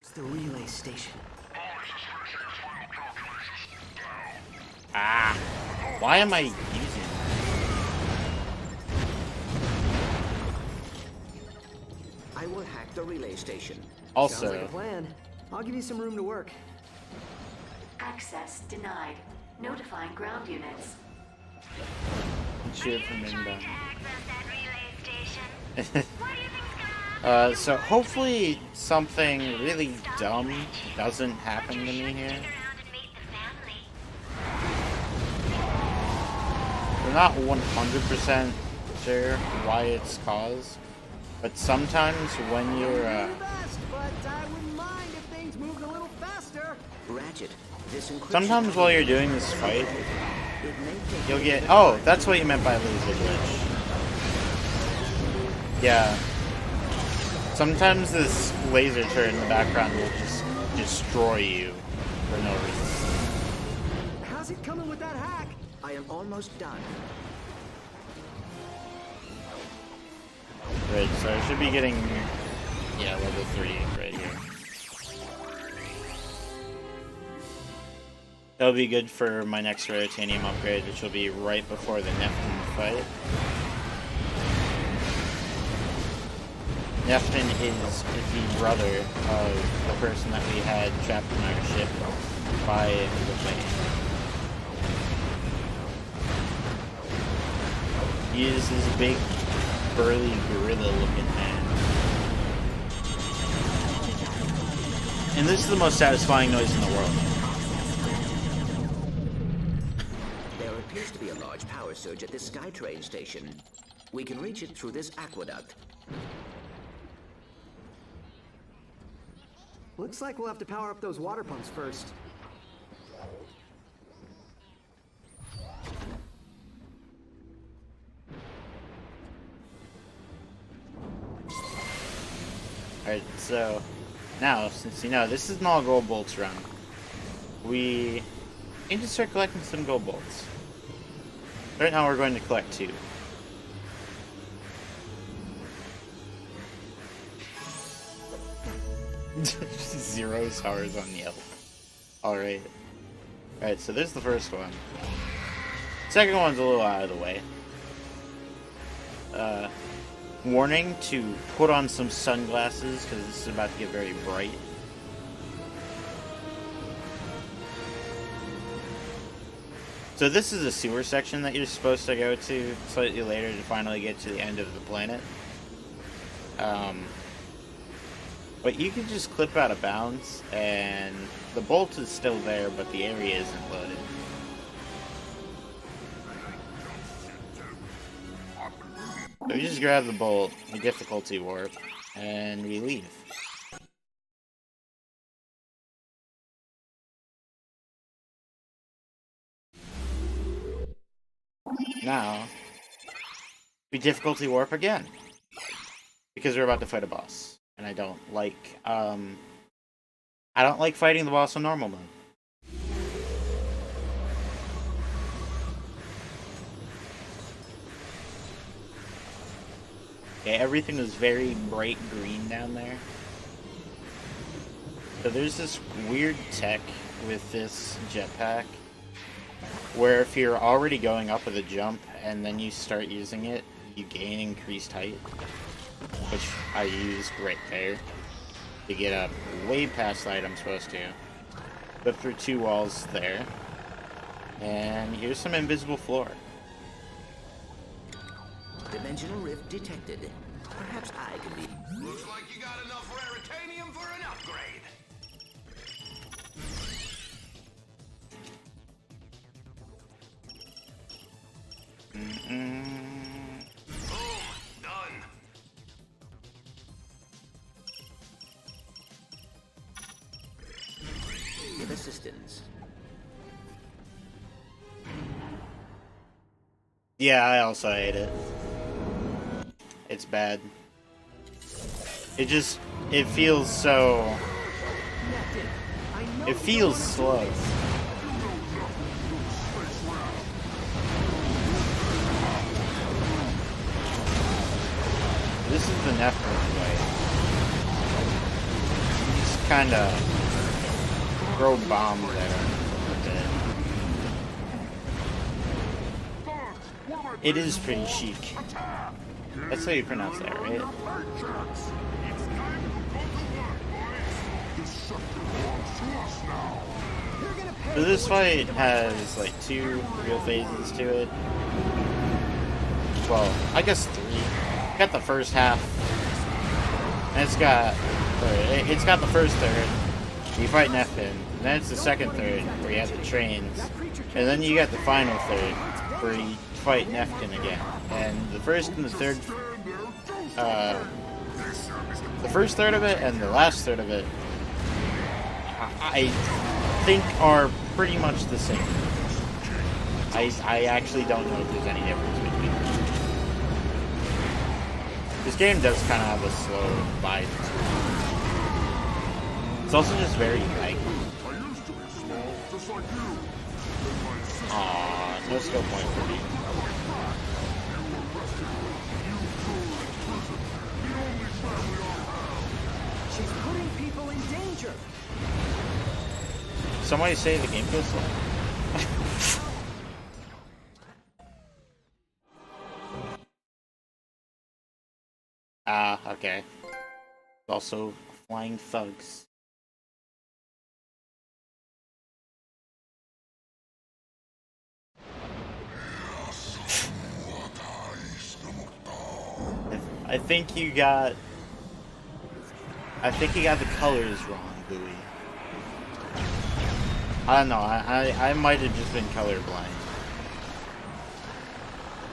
It's the relay station. Ah, why am I using it? I will hack the relay station. Also, sounds like a plan. I'll give you some room to work. Access denied. Notifying ground units. cheer from inbound. To access that relay station? What do you think's gonna happen? So hopefully something really dumb doesn't happen to me here. We're not 100% sure why it's caused, but sometimes when you're But I wouldn't mind if things moved a little faster. Ratchet, this encryption. sometimes while you're doing this fight, It may take you'll get, oh, that's what you meant by laser glitch. Yeah. Sometimes this laser turret in the background will just destroy you for no reason. How's it coming with that hack? I am almost done. Right, so I should be getting, yeah, level 3 right here. That'll be good for my next Raritanium upgrade, which will be right before the Neptune fight. Neptune is the brother of the person that we had trapped in our ship by the plane. He is this big, burly, gorilla-looking man. And this is the most satisfying noise in the world. There appears to be a large power surge at this SkyTrain station. We can reach it through this aqueduct. Looks like we'll have to power up those water pumps first. Alright, so now, since you know, this is an all gold bolts run, we need to start collecting some gold bolts. Right now we're going to collect 2. Zero stars on Yelp. Alright. Alright, so there's the first one. Second one's a little out of the way. Warning to put on some sunglasses because this is about to get very bright. So this is a sewer section that you're supposed to go to slightly later to finally get to the end of the planet. But you can just clip out of bounds, and the bolt is still there, but the area isn't loaded. So we just grab the bolt, the difficulty warp, and we leave. Now, we difficulty warp again. Because we're about to fight a boss. And I don't like fighting the boss on normal mode. Okay, everything was very bright green down there. So there's this weird tech with this jetpack where if you're already going up with a jump and then you start using it, you gain increased height, which I used right there to get up way past the height I'm supposed to. Flip through 2 walls there, and here's some invisible floor. Dimensional rift detected. Perhaps I can be... Looks like you got enough Raritanium for an upgrade. Boom! Done. Give assistance. Yeah, I also hate it. It's bad. It feels so... It feels slow. This is the Neptune way. He's kind of throw bombs there a bit. It is pretty chic. That's how you pronounce that, right? So this fight has like 2 real phases to it. Well, I guess 3. Got the first half, and it's got the first third. You fight Neptune, and then it's the second third where you have the trains, and then you got the final third where you fight Neptune again. And the first and the third, the first third of it and the last third of it, I think are pretty much the same. I actually don't know if there's any difference between them. This game does kind of have a slow vibe to it. It's also just very laggy. Aww, no skill point for me. She's putting people in danger. Somebody say the game feels slow. Okay. Also, flying thugs. I think you got the colors wrong, Louis. I don't know, I might have just been colorblind.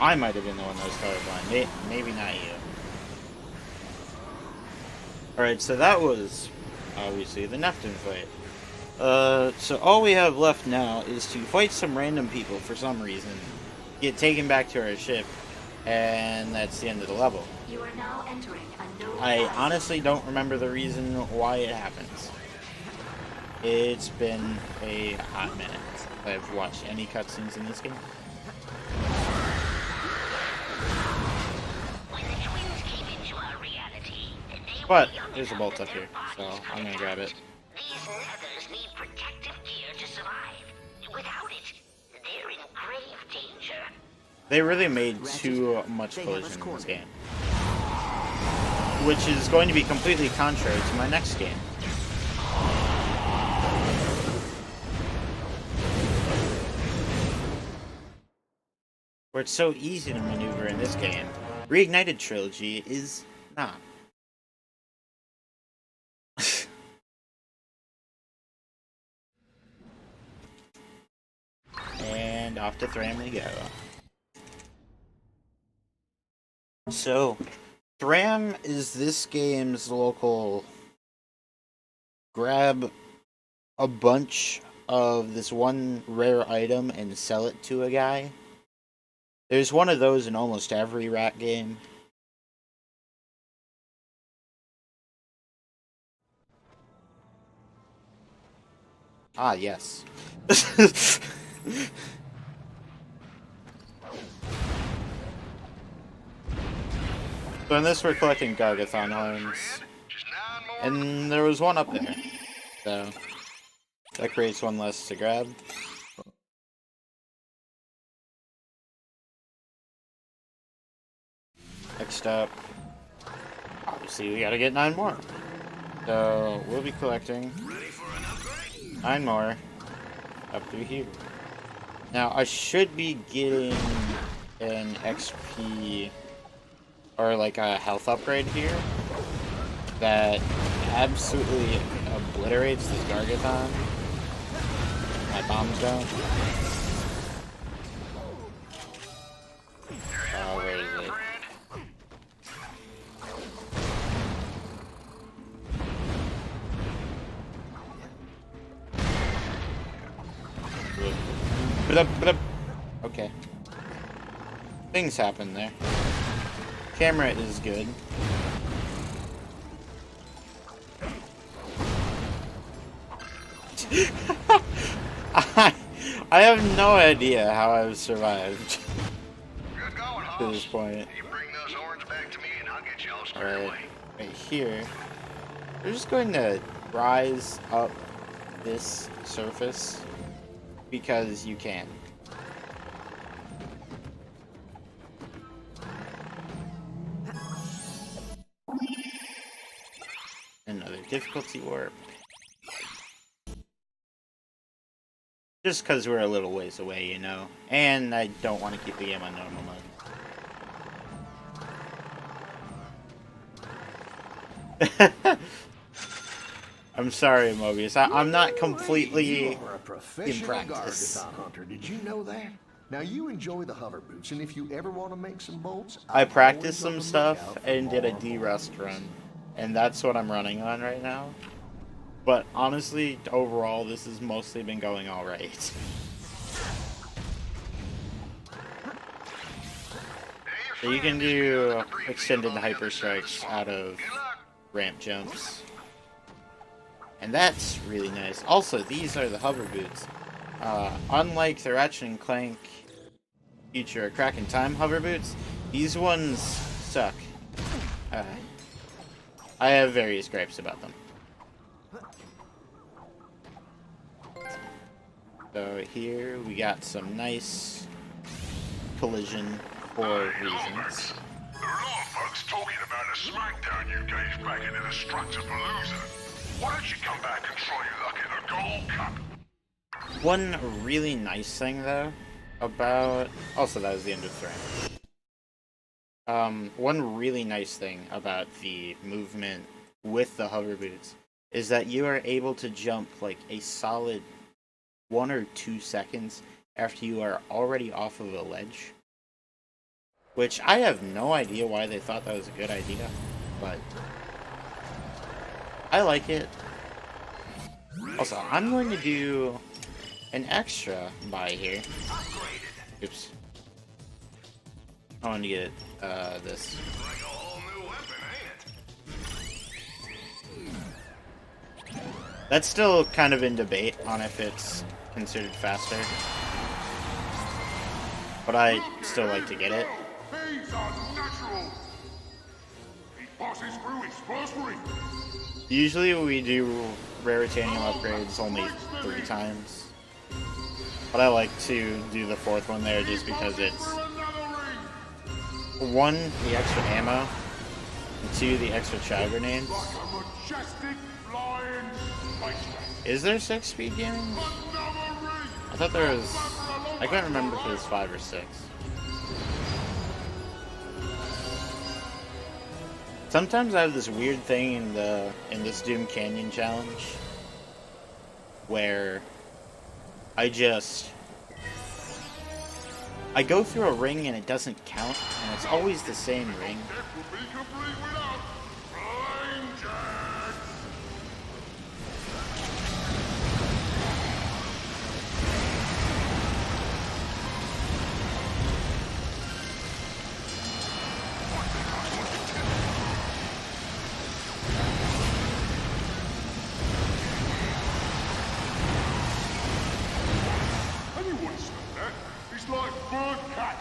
I might have been the one that was colorblind. Maybe not you. Alright, so that was obviously the Neptune fight. So all we have left now is to fight some random people for some reason, get taken back to our ship, and that's the end of the level. You are now entering a no I honestly don't remember the reason why it happens. It's been a hot minute since I've watched any cutscenes in this game. But there's a bolt up here, so I'm gonna grab it. These nethers need protective gear to survive. Without it, they're in grave danger. They really made too much collision in this game, which is going to be completely contrary to my next game. Where it's so easy to maneuver in this game, Reignited Trilogy is not. And off to Thram we go. So, Thram is this game's local grab a bunch of this one rare item and sell it to a guy. There's one of those in almost every rat game. Ah, yes. So in this we're collecting Gargathon horns. And there was one up there. So that creates one less to grab. Next up, obviously we gotta get 9 more. So we'll be collecting 9 more up through here. Now I should be getting an XP or like a health upgrade here that absolutely obliterates this Gargathon. My bombs don't. Oh, where is it? Okay. Things happen there. Camera is good. I have no idea how I've survived to this point. You bring those horns back to me and I'll get you all squared away. Right here. We're just going to rise up this surface because you can. Another difficulty warp. Just because we're a little ways away, you know. And I don't want to keep the game on normal mode. I'm sorry, Mobius. I'm not completely You're a in professional practice. Gargathon hunter. Did you know that? Now you enjoy the hover boots, and if you ever want to make some bolts, I I'm practiced always on some the lookout stuff for and did a more D-Rust bolts. run. And that's what I'm running on right now. But honestly, overall, this has mostly been going alright. So you can do extended hyper strikes out of ramp jumps. And that's really nice. Also, these are the hover boots. Unlike the Ratchet and Clank Future Crack in Time hover boots, these ones suck. I have various gripes about them. So here we got some nice collision for reasons. There are a lot of folks talking about the smackdown you gave back in the Destructor-Palooza. Why don't you come back and try your luck in a Gold Cup? One really nice thing, though, about... Also, that was the end of the round. One really nice thing about the movement with the hover boots is that you are able to jump like a solid 1 or 2 seconds after you are already off of a ledge. Which I have no idea why they thought that was a good idea, but I like it. Also, I'm going to do an extra buy here. Oops. I want to get this. Like a whole new weapon, ain't it? That's still kind of in debate on if it's considered faster. But I still like to get it. He's unnatural. He passes through his first ring. Usually we do Raritanium upgrades only 3 times. But I like to do the 4th one there just because it's 1, the extra ammo, and 2, the extra chow grenades. Like a majestic flying space. Is there 6 speed gaming? Another ring. I thought there was... I can't remember if it was 5 or 6. Sometimes I have this weird thing in this Doom Canyon challenge where I go through a ring and it doesn't count, and it's always the same ring. Death will be complete without Flame Jack. Anyone said that? It's like bird cat.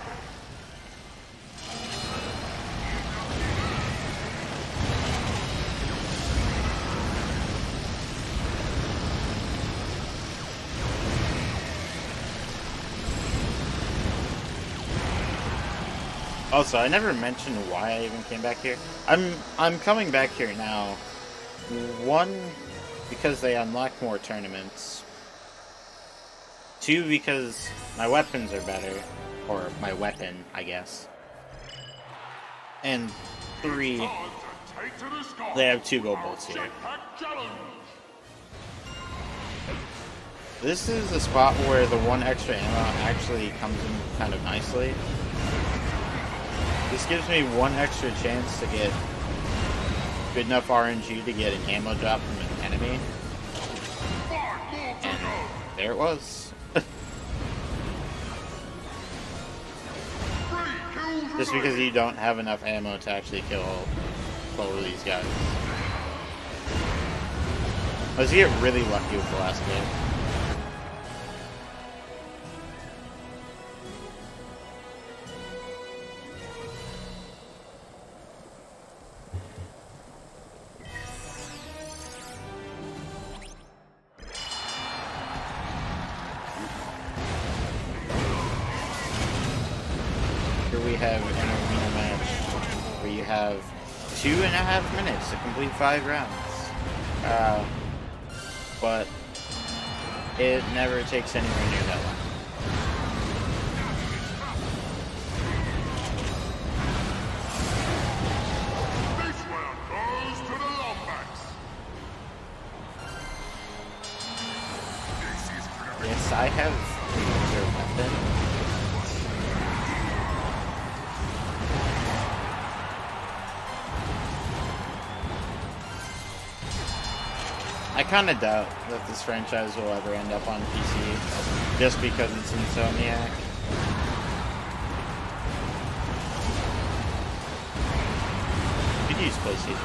Also, I never mentioned why I even came back here. I'm coming back here now. 1, because they unlock more tournaments. 2, because my weapons are better. Or my weapon, I guess. And 3, Time to take to the sky. they have 2 gold bolts here. Jetpack challenge. This is the spot where the 1 extra ammo actually comes in kind of nicely. This gives me 1 extra chance to get good enough RNG to get an ammo drop from an enemy. 5 more to And go. there it was. 3 kills Just because you don't have enough ammo to actually kill these guys. Let's get really lucky with the last game. have an arena match where you have 2.5 minutes to complete 5 rounds. But it never takes anywhere near that long. This round goes to the Lombax. This is gonna be Yes, I have another weapon. I kind of doubt that this franchise will ever end up on PC, just because it's Insomniac. Could use PlayStation.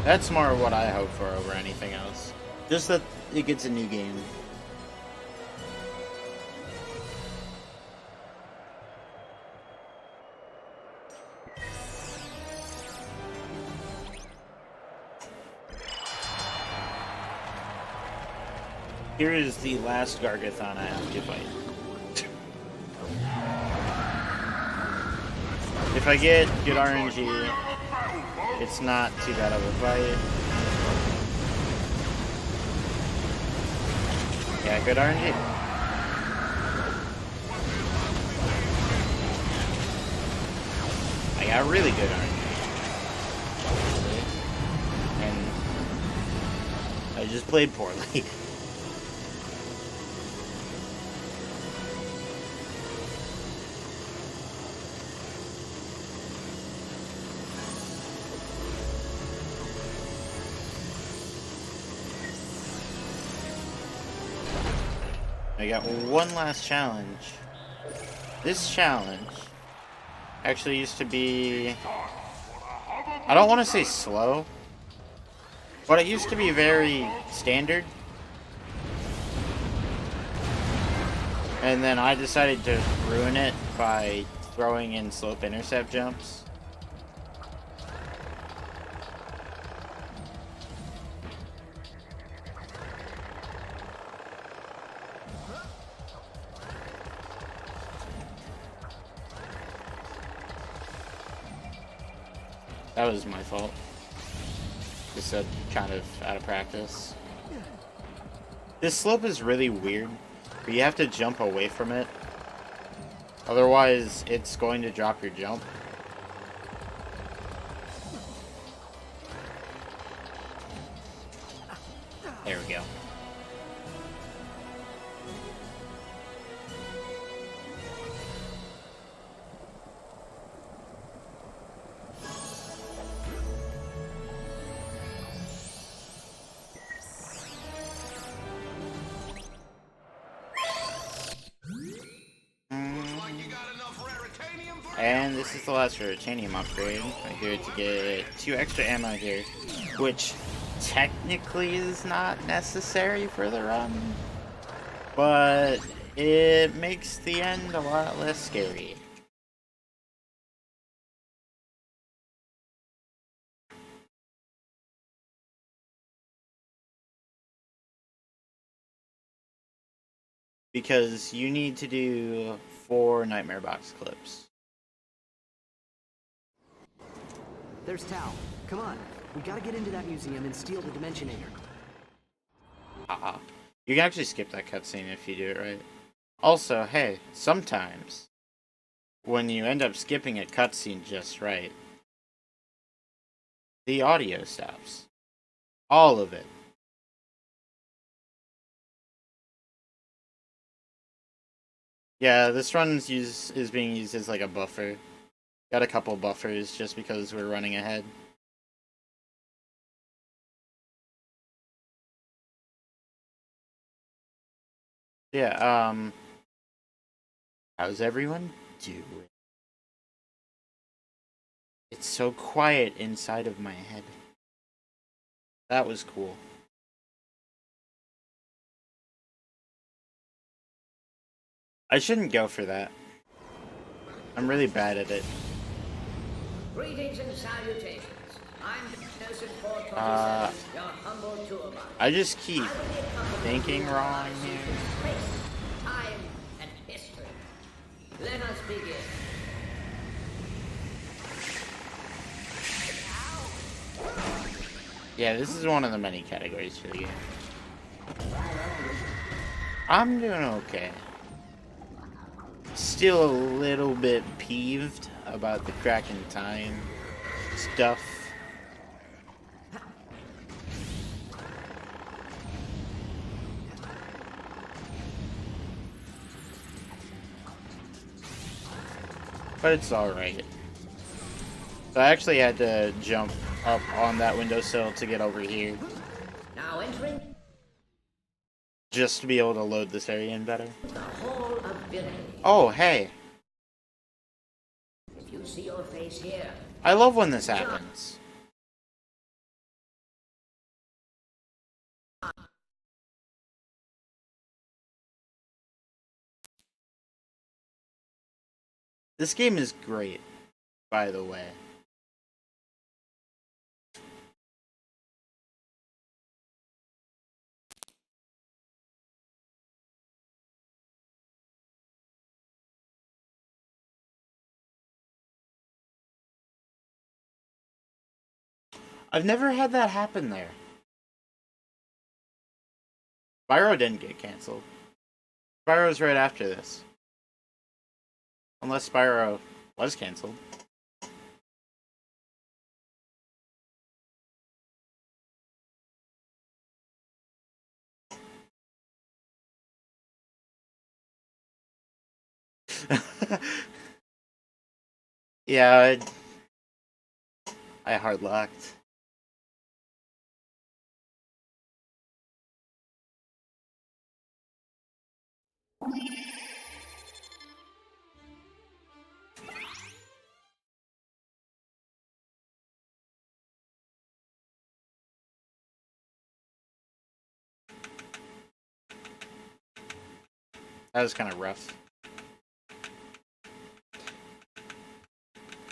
That's more what I hope for over anything else. Just that it gets a new game. Here is the last Gargathon I have to fight. If I get good RNG, it's not too bad of a fight. Yeah, good RNG. I got really good RNG. And I just played poorly. I got one last challenge. This challenge actually used to be... I don't want to say slow, but it used to be very standard. And then I decided to ruin it by throwing in slope intercept jumps. That was my fault. Just kind of out of practice. This slope is really weird, but you have to jump away from it. Otherwise, it's going to drop your jump. There we go. And this is the last Ratanium upgrade. I'm here to get 2 extra ammo here, which technically is not necessary for the run, but it makes the end a lot less scary. Because you need to do 4 Nightmare Box clips. There's Tao. Come on. We gotta get into that museum and steal the Dimensionator. Haha. You can actually skip that cutscene if you do it right. Also, hey, sometimes when you end up skipping a cutscene just right, the audio stops. All of it. Yeah, this run is being used as like a buffer. Got a couple buffers just because we're running ahead. Yeah, how's everyone doing? It's so quiet inside of my head. That was cool. I shouldn't go for that. I'm really bad at it. Greetings and salutations. I'm Nexus 427, your humble tour box. I just keep thinking wrong here. Space, time, and history. Let us begin. Yeah, this is one of the many categories for the game. I'm doing okay. Still a little bit peeved about the crack in time stuff. But it's alright. So I actually had to jump up on that windowsill to get over here. Now entering Just to be able to load this area in better. the Hall of Villainy. Oh, hey. If you see your face here, I love when this happens. This game is great, by the way. I've never had that happen there. Spyro didn't get canceled. Spyro's right after this. Unless Spyro was canceled. Yeah, I hard locked. That was kind of rough.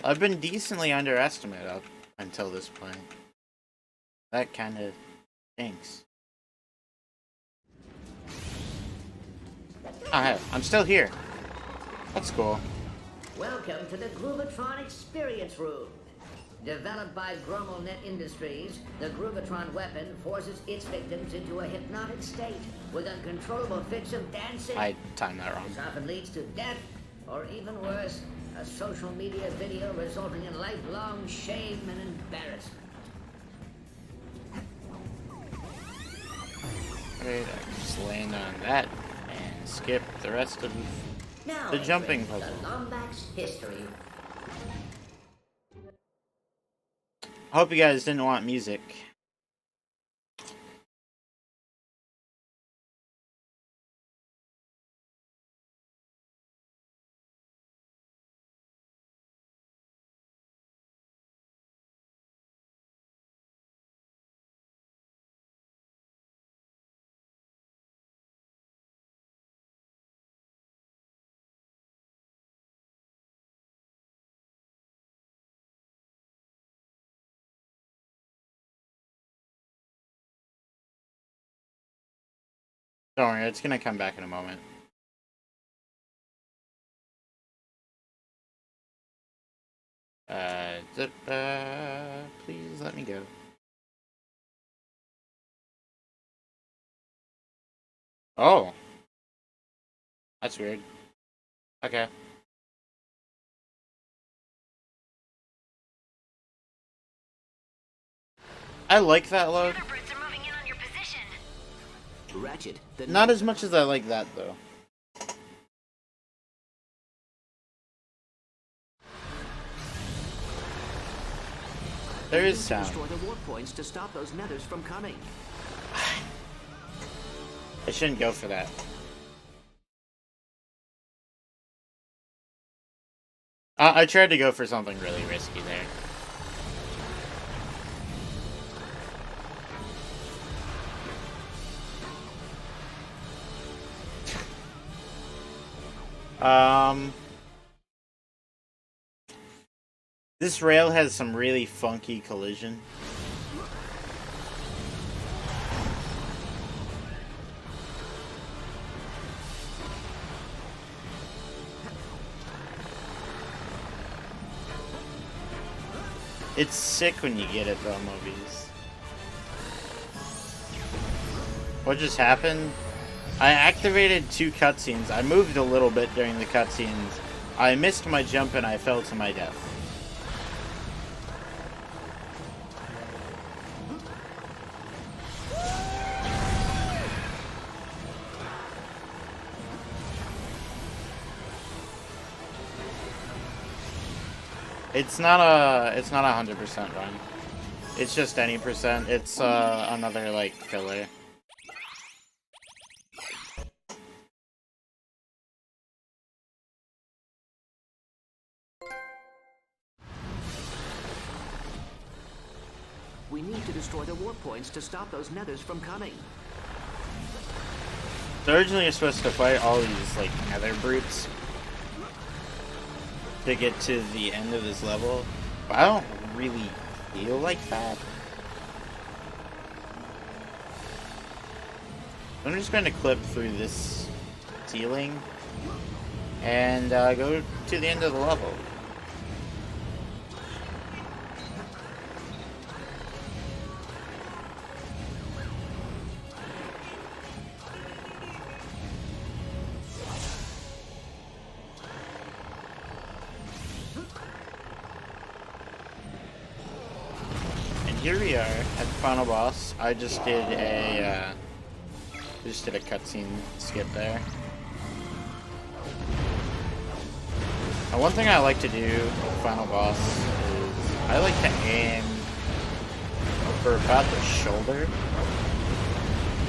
I've been decently underestimated up until this point. That kind of stinks. Oh, hey, I'm still here. That's cool. welcome to the Groovatron Experience Room. Developed by GromoNet Industries, the Groovatron weapon forces its victims into a hypnotic state with uncontrollable fits of dancing. I timed that wrong. This often leads to death, or even worse, a social media video resulting in lifelong shame and embarrassment. Alright, I just land on that and skip the rest of Now the jumping entering puzzle. The Lombax history. Hope you guys didn't want music. Don't worry, it's gonna come back in a moment. Please let me go. Oh. That's weird. Okay. I like that load. Thunderbirds are moving in on your position. Ratchet, the Not as much as I like that, though. There is sound. destroy the warp points to stop those nethers from coming. I shouldn't go for that. I tried to go for something really risky there. This rail has some really funky collision. It's sick when you get it though, Mobius. What just happened? I activated 2 cutscenes. I moved a little bit during the cutscenes. I missed my jump and I fell to my death. It's not a 100% run. It's just any percent. It's another like filler. We need to destroy the warp points to stop those nethers from coming. So originally you're supposed to fight all these like nether brutes to get to the end of this level, but I don't really feel like that. I'm just going to clip through this ceiling and go to the end of the level. Here we are at the final boss. I just did a cutscene skip there. Now, one thing I like to do with the final boss is I like to aim for about the shoulder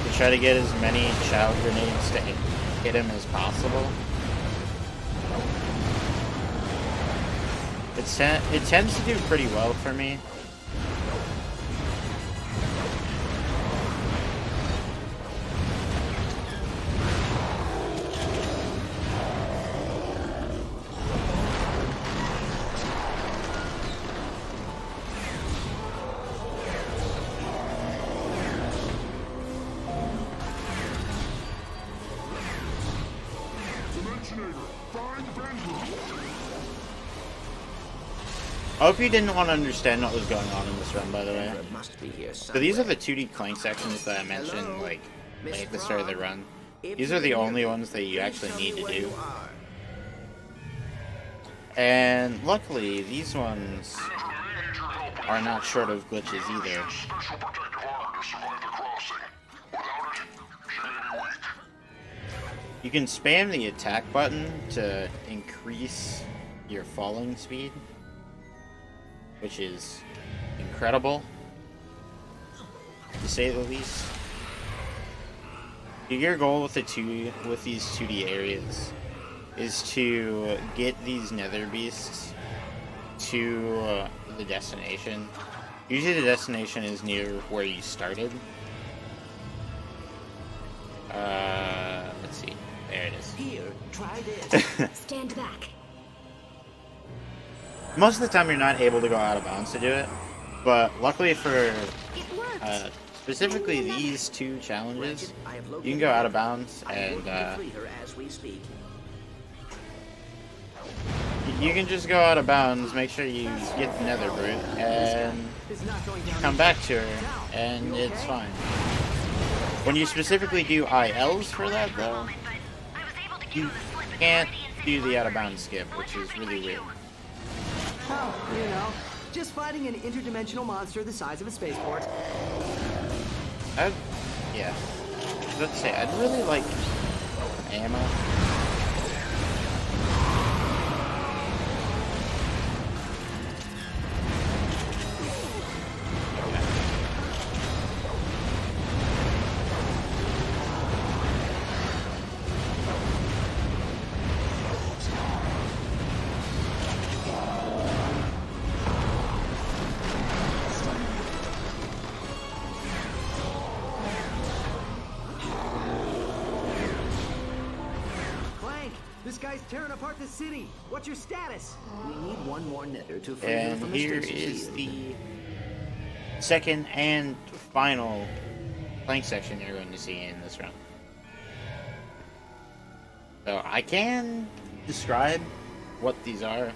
to try to get as many child grenades to hit him as possible. It tends to do pretty well for me. I hope you didn't want to understand what was going on in this run, by the way. So these are the 2D Clank sections that I mentioned, like at the start of the run. These are the only ones that you actually need to do. And luckily, these ones are not short of glitches either. You can spam the attack button to increase your falling speed, which is incredible, to say the least. Your goal with these 2D areas is to get these nether beasts to the destination. Usually the destination is near where you started. Let's see. There it is. Here, try this. Stand back. Most of the time you're not able to go out of bounds to do it, but luckily for specifically these 2 challenges, you can go out of bounds and you can just go out of bounds, make sure you get the nether brute, and come back to her, and it's fine. When you specifically do ILs for that though, you can't do the out of bounds skip, which is really weird. Oh, you know, just fighting an interdimensional monster the size of a spaceport. Yeah. Let's say I'd really like ammo. guy's tearing apart the city. What's your status? We need one more nether to free her And from the here stasis is field. the second and final Clank section you're going to see in this run. So I can describe what these are.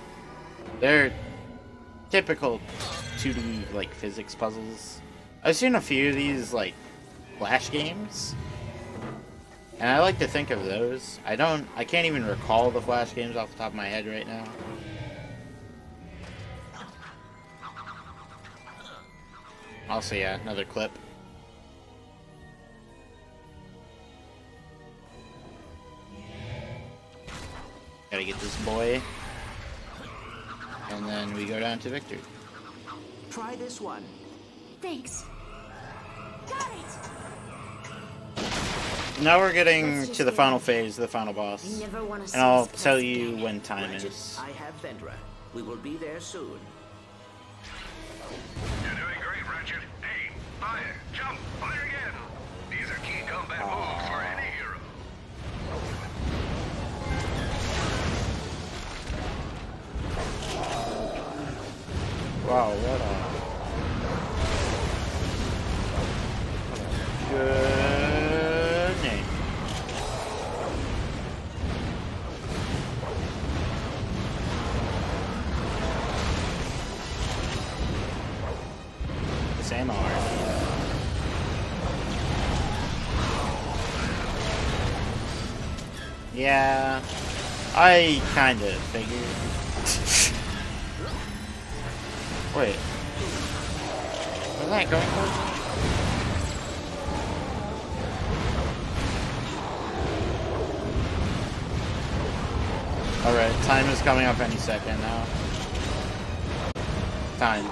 They're typical 2D like physics puzzles. I've seen a few of these like Flash games, and I like to think of those. I can't even recall the Flash games off the top of my head right now. Also, yeah, another clip. Gotta get this boy. And then we go down to Victor. Try this one. Thanks. Got it! Now we're getting to the final phase, the final boss. You never want to see And I'll us tell close you again. when time Ratchet, is. I have Vendra. We will be there soon. You're doing great, Ratchet. Aim, fire, jump, fire again. These are key combat moves for any hero. Wow, what a good name. Same R. Yeah, I kind of figured. Wait. Wasn't that going towards me? Alright, time is coming up any second now. Time.